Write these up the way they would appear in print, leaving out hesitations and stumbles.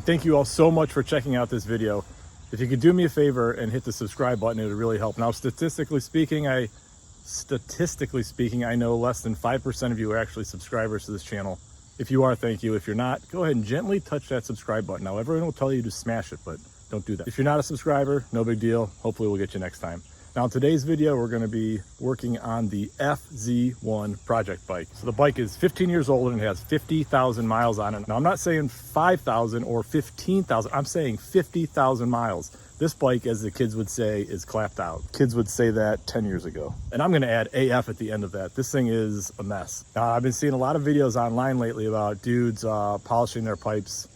Thank you all so much for checking out this video. If you could do me a favor and hit the subscribe button, it would really help. Now, statistically speaking, I know less than 5% of you are actually subscribers to this channel. If you are, thank you. If you're not, go ahead and gently touch that subscribe button. Now, everyone will tell you to smash it, but don't do that. If you're not a subscriber, no big deal. Hopefully we'll get you next time. Now, in today's video, we're gonna be working on the FZ1 project bike. So the bike is 15 years old and it has 50,000 miles on it. Now, I'm not saying 5,000 or 15,000, I'm saying 50,000 miles. This bike, as the kids would say, is clapped out. Kids would say that 10 years ago. And I'm gonna add AF at the end of that. This thing is a mess. Now, I've been seeing a lot of videos online lately about dudes polishing their pipes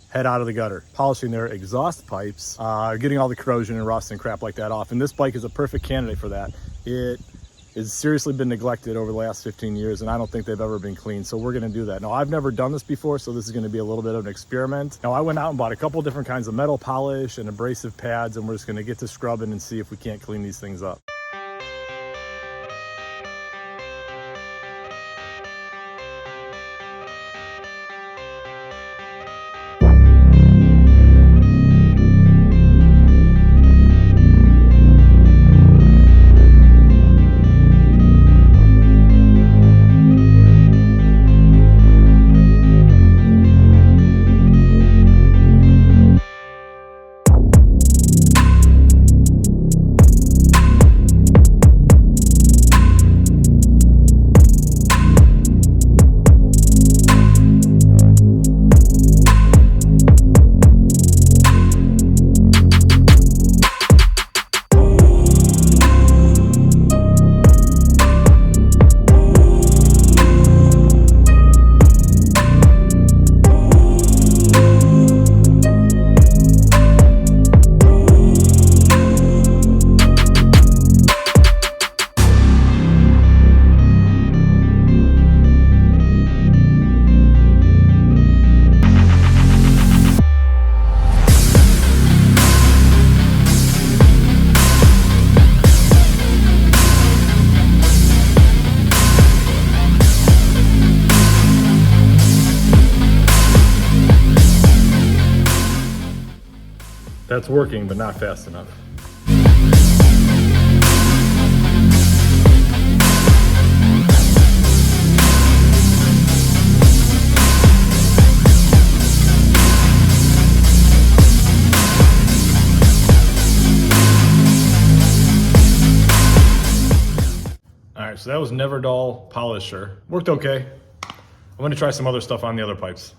head out of the gutter, polishing their exhaust pipes, getting all the corrosion and rust and crap like that off. And this bike is a perfect candidate for that. It has seriously been neglected over the last 15 years, and I don't think they've ever been cleaned. So we're gonna do that. Now, I've never done this before, so this is gonna be a little bit of an experiment. Now, I went out and bought a couple different kinds of metal polish and abrasive pads, and we're just gonna get to scrubbing and see if we can't clean these things up. That's working, but not fast enough. All right, so that was Never Dull Polisher. Worked okay. I'm gonna try some other stuff on the other pipes.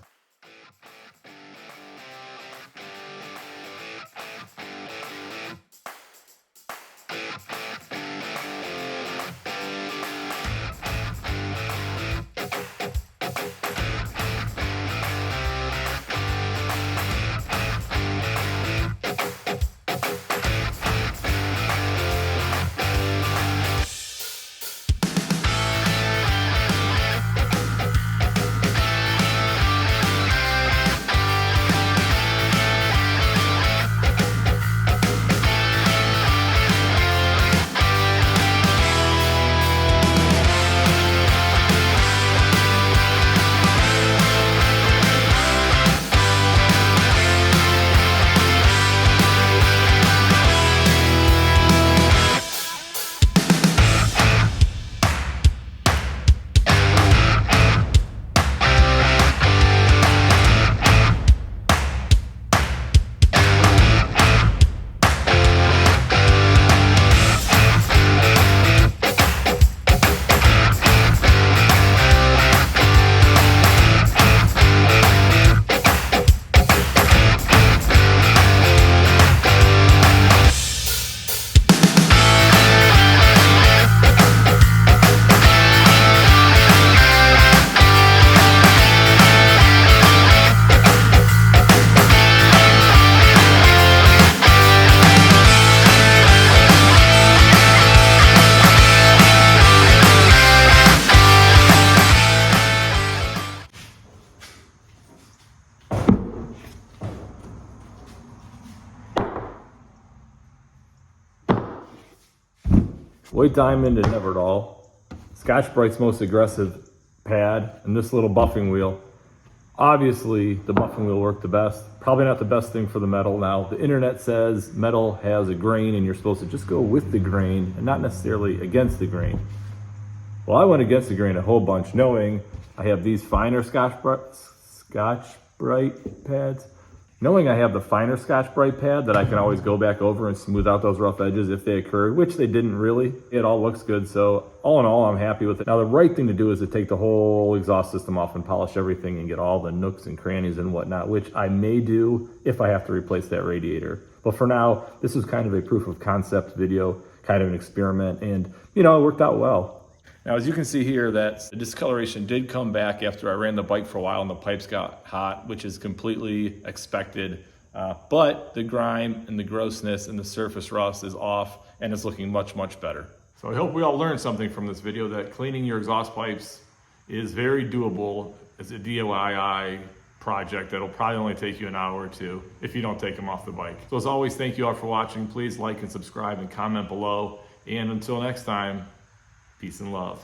White Diamond and Never Dull, Scotch-Brite's most aggressive pad, and this little buffing wheel. Obviously, the muffin wheel worked the best. Probably not the best thing for the metal. Now, the internet says metal has a grain and you're supposed to just go with the grain and not necessarily against the grain. Well, I went against the grain a whole bunch, knowing I have these finer Scotch Brite pads. Knowing I have the finer Scotch Brite pad that I can always go back over and smooth out those rough edges if they occurred, which they didn't really. It all looks good, so all in all, I'm happy with it. Now, the right thing to do is to take the whole exhaust system off and polish everything and get all the nooks and crannies and whatnot, which I may do if I have to replace that radiator. But for now, this was kind of a proof of concept video, kind of an experiment, and it worked out well. Now, as you can see here, that the discoloration did come back after I ran the bike for a while and the pipes got hot, which is completely expected. But the grime and the grossness and the surface rust is off and it's looking much, much better. So I hope we all learned something from this video, that cleaning your exhaust pipes is very doable. It's a DIY project that'll probably only take you an hour or two if you don't take them off the bike. So as always, thank you all for watching. Please like and subscribe and comment below. And until next time, peace and love.